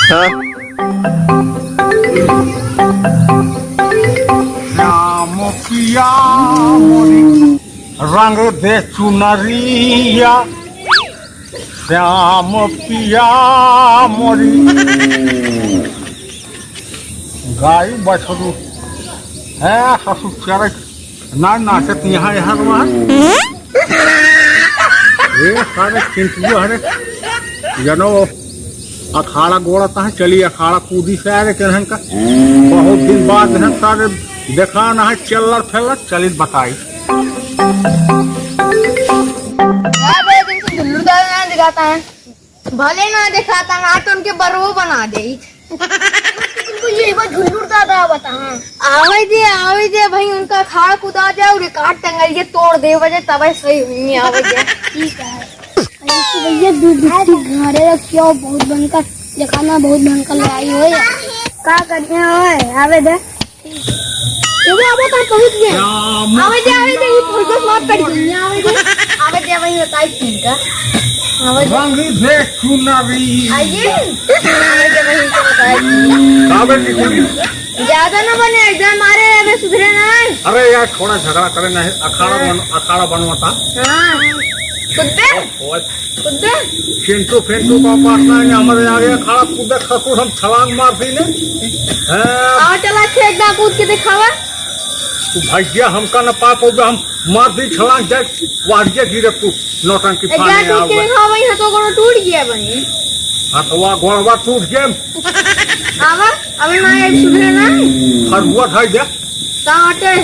श्याम पिया मोरी रंग दे चुनरिया, श्याम पिया मोरी गाय बछरू है ससुर चरक ना नाचत यहाँ यहाँ वहाँ ये सारे चिंतित हरे जनो अखाड़ा गोड़ता है। चलिए अखाड़ा कूदी से आ रहे कहन का बहुत दिन बाद है सारे देखा ना है चलर फैलर चलित बताई दिखाता है भले ना दिखाता है तो उनके बरवो बना दे आवे दे भाई उनका खाड़ कुदा दे और काट टंगलिए तोड़ दे वजह तब सही हुई आवे दे ठीक है भैया दूध घरे रखियो बहुत बनकर दिखाना बहुत बनकर लड़ाई हो का करते हैं आवे दे ये आवे तो पहुंच गए आवे दे ये फोटो शॉट कर दिए आवे दे वही बताई ठीक है रंग दे चुनरी आइए आवे दे वही तो बताई काबे की कुली ज्यादा ना बने एकदम मारे अबे सुधरे ना। अरे यार थोड़ा झगड़ा करे ना अखाड़ा बनवाता हां कुत्ते फेंटू का पास ना हमारे आगे अखाड़ा कूदे खसू हम छलांग मार दी ने आओ चला छेदा कूद के दिखावा तू भैया हमका न पाप हो हम मार दी छलांग जाए वाड़िया गिरे तू नौटंकी फाने आवे के दिखावा यहां तो गोड़ टूट गया बनी हथवा गोड़वा टूट गया आवा अबे ना एक सुधरे ना फरुआ ढाई दे काटे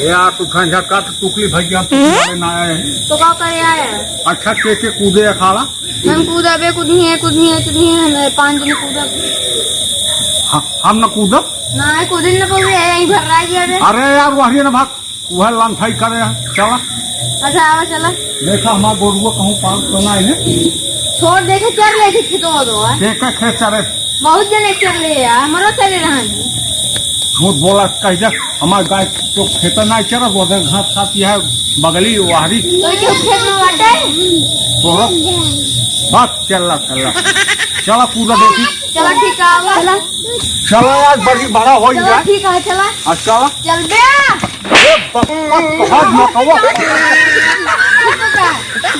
यार तू खंजा काट टुकली भैया तुम्हारे ना आए तो का करे आया अच्छा के कूदे अखाड़ा हम कूदा बे कुदनी है मैं 5 दिन कूदा हम न कूदब ना कूदन न पवे यहीं भर रहा है अरे यार वही न भाग वह लंथाई करे चला अच्छा आवा चला देखा हमारा गोरुआ कहूँ पाल तो ना है छोड़ देखे चल ले खितो दो के खेत चले बहुत जने चल ले हमरो चले रहा झूठ बोला कह जा हमारे गाय तो खेत ना चला वो घास खाती है बगली वाहरी तो ये खेत में वाटे तो बस चला कूदा देखी चला ठीक है चला चला यार बड़ी बड़ा हो जाए ठीक है चला अच्छा चल बे बहुत मकवा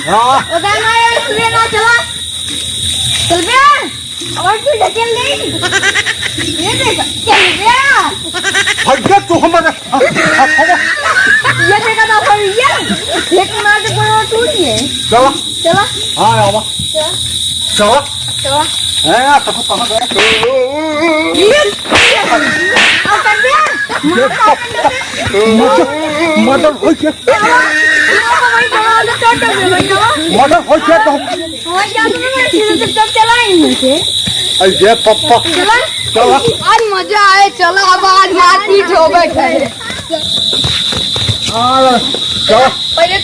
हां उधर ना सुबह ना चला चल बे और तू ढकेल ले ये देख चल बे भैया तू हमारे ये देखा ना भैया एक मार के पूरा टूट गया चला हाँ आवा चला है तो कहाँ गया मदर हो गया तो ये पप्पा चला आज मजा आए चलो अब आज मारपीट हो गई चला पहले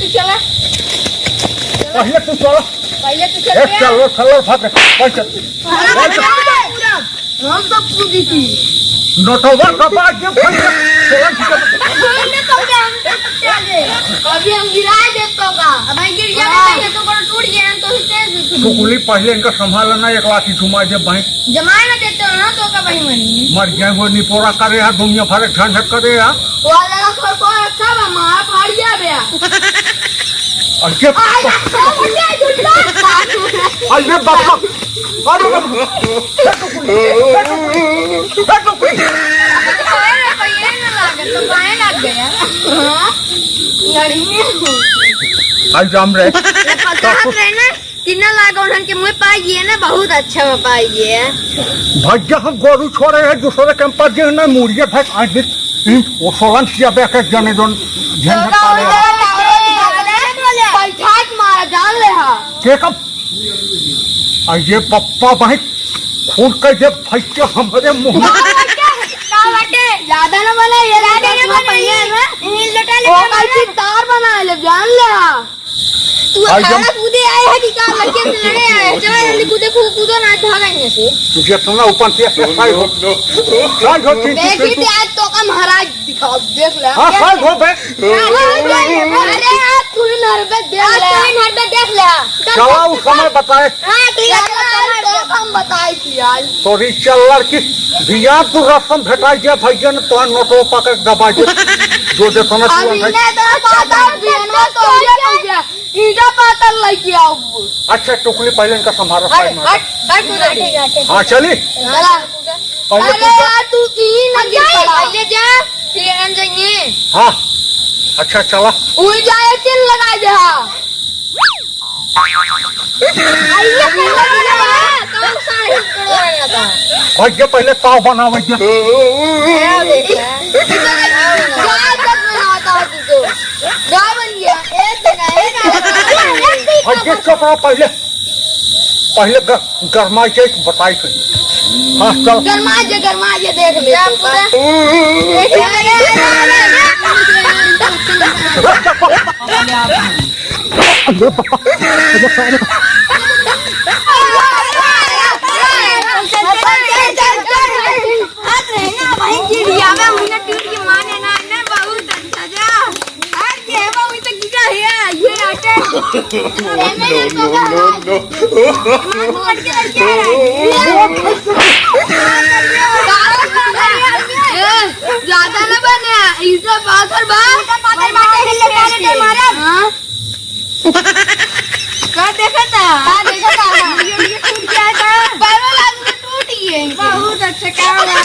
तू चला चलो भाग हम तो पूरी थी नोटवा का बात जब अभी हम गिरा दे तो का अब गिर जाए तो टूट गया तो सुकुली पहले इनका संभालना ना एक लाठी घुमा जब भाई जमाए ना देते हो ना तो का भाई मनी मर गए वो निपोरा करे है दुनिया भर झंझट करे है वाला खर को अच्छा मार फाड़ गया बे और के अरे बाबा अरे जाम रे कितना लागा उन्हन के मुँह पाइए ना बहुत अच्छा पाइए भैया हम गोरू छोड़े हैं दूसरे के पास जो ना मुड़िए भाई आज वो सोलन किया बैठ जाने दो झंझट पाले पैठाट मारा जान ले हा के कब ये पप्पा भाई खून का ये भैया हमारे मुंह में ज्यादा न बना ये ज्यादा न बना ये तार बना ले जान ले हा तू खाना कूदे आए है कि का लड़के से लड़े आए चलो जल्दी कूदो ना भागा नहीं से तुझे तुमने ऊपर से साइड हो देखिए आज तो का महाराज दिखाओ देख ले हां साइड हो बे अरे आप थोड़ी नरबे देख ले चलो उस समय बताए हां ठीक है रसम बताई थी आज। तोरी चल्लर की बिया तू रसम भेटाई जे भैया ने तो नोटो पकड़ दबा दे जो जे सोना अभी ने तो पाता बियनवा तो भैया ईटा पातल लेके आओ। अच्छा टुकली पहले इनका संभालो हट हट हाँ चली अरे यार तू तीन लगी पहले जा फिर जाएंगे। हाँ अच्छा चला उड़ जाए चिल लगा दे। आइए कौन सा है था भैया पहले ताव बनावे जे गाय तक बनाता है तू गाय बन गया एक दिन भैया कपड़ा पहले पहले गरमाई के बताई थी। हाँ चल गरमा जे देख ले ज्यादा न बने इसे पाथर देखा था टूट गया था टूट गए बहुत अच्छा काम है।